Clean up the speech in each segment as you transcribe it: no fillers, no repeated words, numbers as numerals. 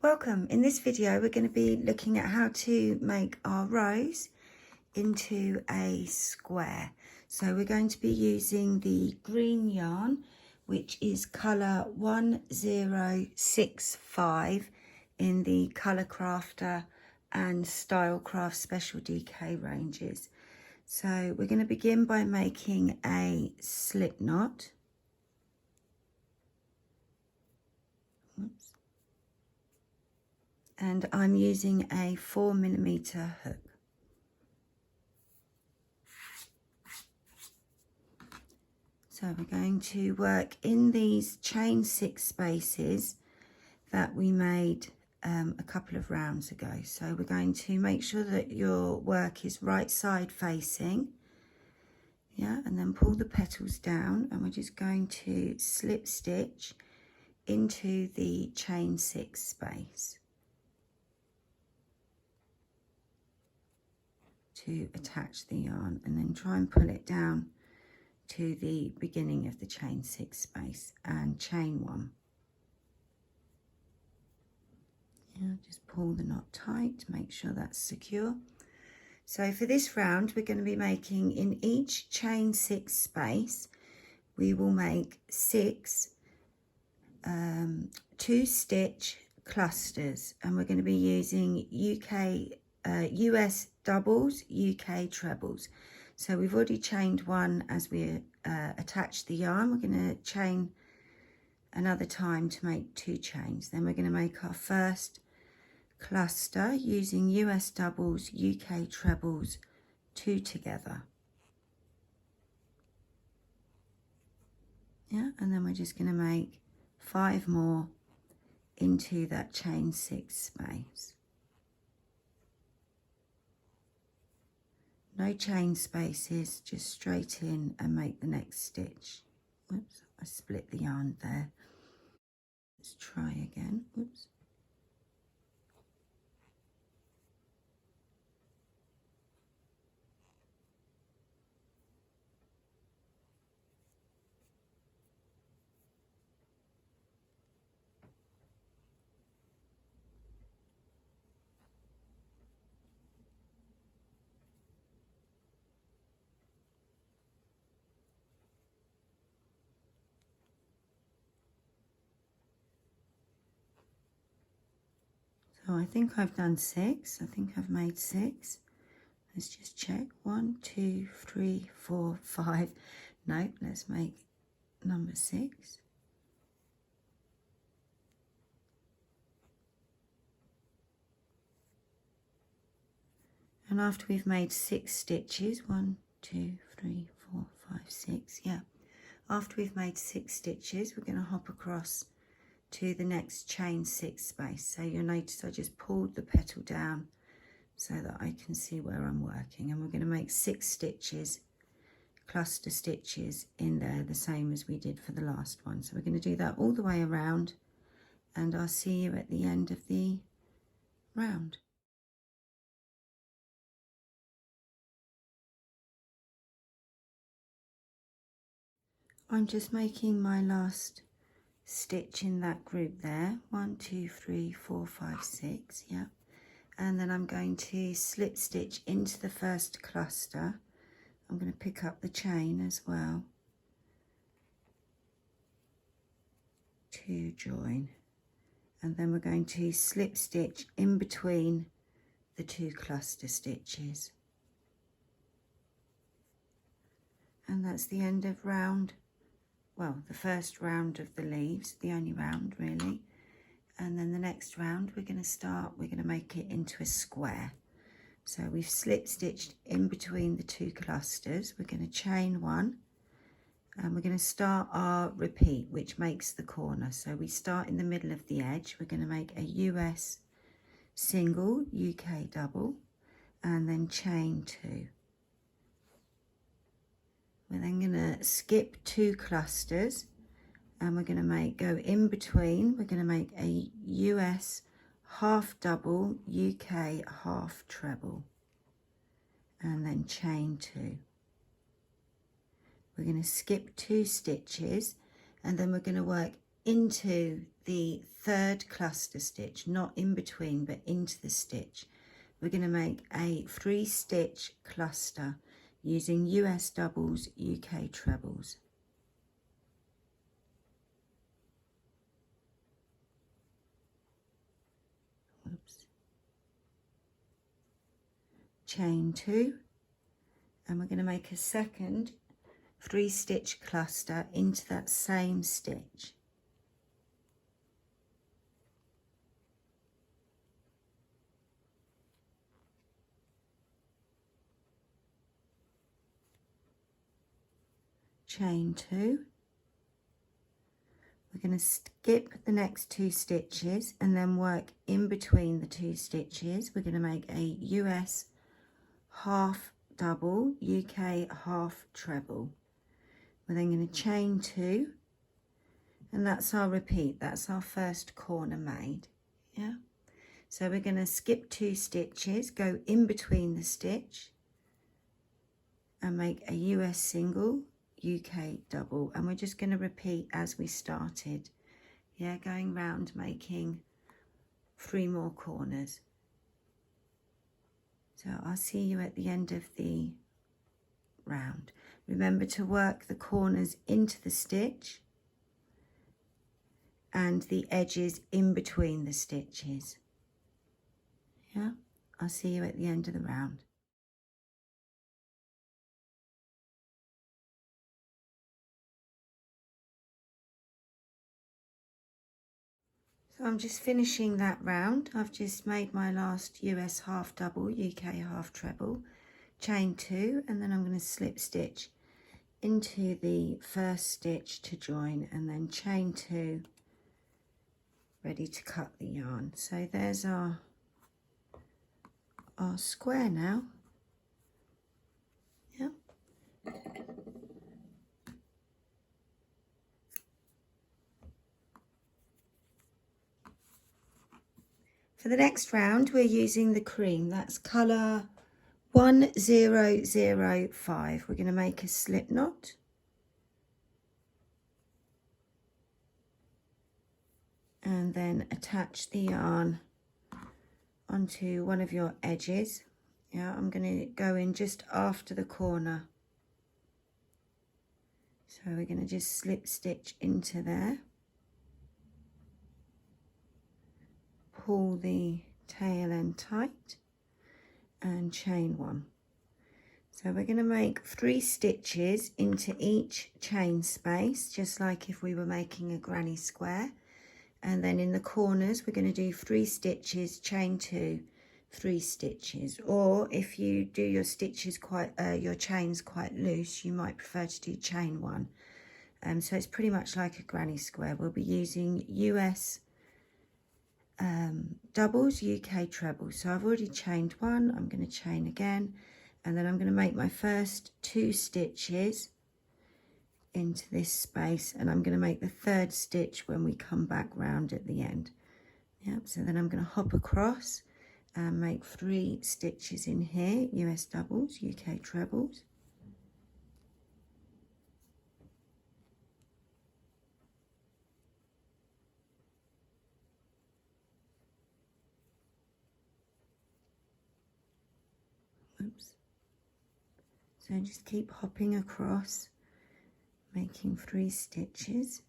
Welcome. In this video we're going to be looking at how to make our rose into a square. So we're going to be using the green yarn, which is colour 1065 in the Colour Crafter and Stylecraft Special DK ranges. So we're going to begin by making a slip knot. Oops. And I'm using a 4mm hook. So we're going to work in these chain 6 spaces that we made a couple of rounds ago. So we're going to make sure that your work is right side facing, yeah, and then pull the petals down, and we're just going to slip stitch into the chain 6 space to attach the yarn, and then try and pull it down to the beginning of the chain 6 space and chain 1. Yeah, just pull the knot tight to make sure that's secure. So for this round we're going to be making, in each chain 6 space we will make 6 2-stitch clusters, and we're going to be using US doubles, UK trebles. So we've already chained one as we attach the yarn. We're going to chain another time to make 2 chains. Then we're going to make our first cluster using US doubles, UK trebles, 2 together. Yeah, and then we're just going to make 5 more into that chain 6 space. No chain spaces, just straight in and make the next stitch. Oops, I split the yarn there. Let's try again. Oops. So I think I've done 6. I think I've made 6. Let's just check. 1, 2, 3, 4, 5. No, let's make number 6. And after we've made 6 stitches, 1, 2, 3, 4, 5, 6, yeah. After we've made 6 stitches, we're going to hop across to the next chain 6 space. So you'll notice I just pulled the petal down so that I can see where I'm working, and we're going to make 6 stitches, cluster stitches in there, the same as we did for the last one. So we're going to do that all the way around, and I'll see you at the end of the round. I'm just making my last stitch in that group there. 1, 2, 3, 4, 5, 6, yeah. And then I'm going to slip stitch into the first cluster. I'm going to pick up the chain as well to join, and then we're going to slip stitch in between the 2 cluster stitches, and that's the end of round, well, the first round of the leaves, the only round really. And then the next round we're going to make it into a square. So we've slip stitched in between the 2 clusters. We're going to chain 1, and we're going to start our repeat, which makes the corner. So we start in the middle of the edge. We're going to make a US single, UK double, and then chain 2. We're then going to skip 2 clusters, and we're going to go in between. We're going to make a US half double, UK half treble, and then chain 2. We're going to skip 2 stitches, and then we're going to work into the third cluster stitch, not in between but into the stitch, we're going to make a 3-stitch cluster using US doubles, UK trebles. Oops. Chain 2, and we're going to make a second 3-stitch cluster into that same stitch. Chain 2. We're going to skip the next 2 stitches and then work in between the 2 stitches. We're going to make a US half double, UK half treble. We're then going to chain 2, and that's our repeat. That's our first corner made. Yeah. So we're going to skip 2 stitches, go in between the stitch, and make a US single, UK double, and we're just going to repeat as we started. Yeah, going round, making 3 more corners. So I'll see you at the end of the round. Remember to work the corners into the stitch and the edges in between the stitches. Yeah, I'll see you at the end of the round. So I'm just finishing that round. I've just made my last US half double, UK half treble, chain 2, and then I'm going to slip stitch into the first stitch to join, and then chain 2, ready to cut the yarn. So there's our square now. Yeah. For the next round, we're using the cream. That's colour 1005. We're going to make a slip knot. And then attach the yarn onto one of your edges. Yeah, I'm going to go in just after the corner. So we're going to just slip stitch into there. Pull the tail end tight and chain 1. So we're going to make 3 stitches into each chain space, just like if we were making a granny square. And then in the corners we're going to do 3 stitches, chain 2, 3 stitches. Or if you do your stitches your chains quite loose, you might prefer to do chain 1. So it's pretty much like a granny square. We'll be using US doubles, UK trebles. So I've already chained 1. I'm going to chain again, and then I'm going to make my first 2 stitches into this space, and I'm going to make the 3rd stitch when we come back round at the end. Yep. So then I'm going to hop across and make 3 stitches in here, US doubles, UK trebles. Oops. So just keep hopping across, making 3 stitches.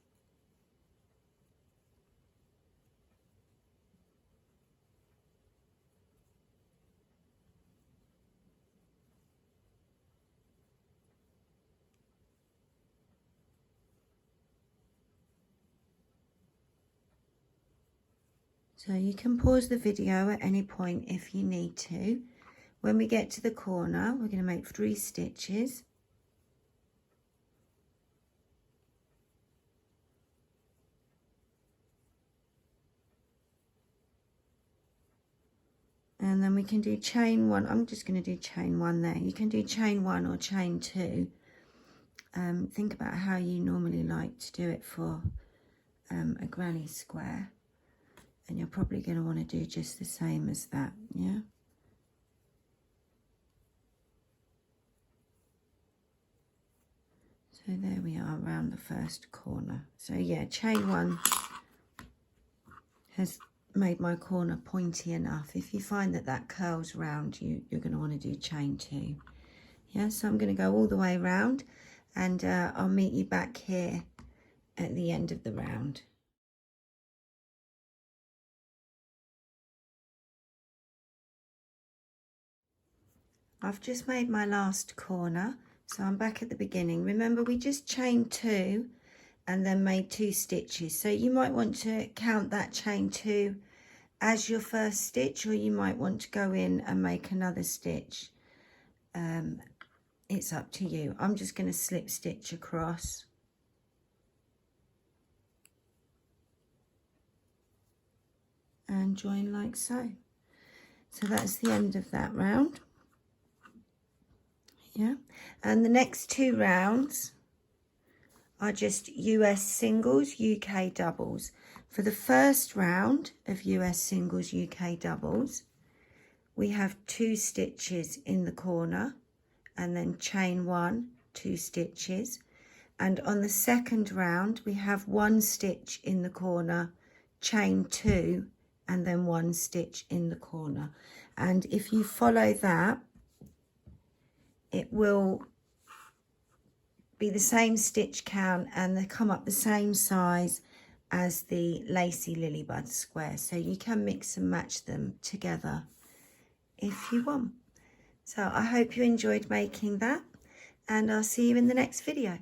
So you can pause the video at any point if you need to. When we get to the corner, we're going to make 3 stitches. And then we can do chain 1. I'm just going to do chain 1 there. You can do chain 1 or chain 2. Think about how you normally like to do it for a granny square. And you're probably going to want to do just the same as that, yeah? So there we are around the first corner. So yeah, chain 1 has made my corner pointy enough. If you find that that curls round, you're going to want to do chain 2. Yeah, so I'm going to go all the way around, and I'll meet you back here at the end of the round. I've just made my last corner, so I'm back at the beginning. Remember, we just chained 2 and then made 2 stitches, so you might want to count that chain 2 as your first stitch, or you might want to go in and make another stitch. It's up to you. I'm just going to slip stitch across. And join like so. So that's the end of that round. Yeah, and the next 2 rounds are just US singles, UK doubles. For the first round of US singles, UK doubles, we have 2 stitches in the corner and then chain 1, 2 stitches. And on the second round, we have 1 stitch in the corner, chain 2, and then 1 stitch in the corner. And if you follow that, it will be the same stitch count and they come up the same size as the lacy lilybud square. So you can mix and match them together if you want. So I hope you enjoyed making that, and I'll see you in the next video.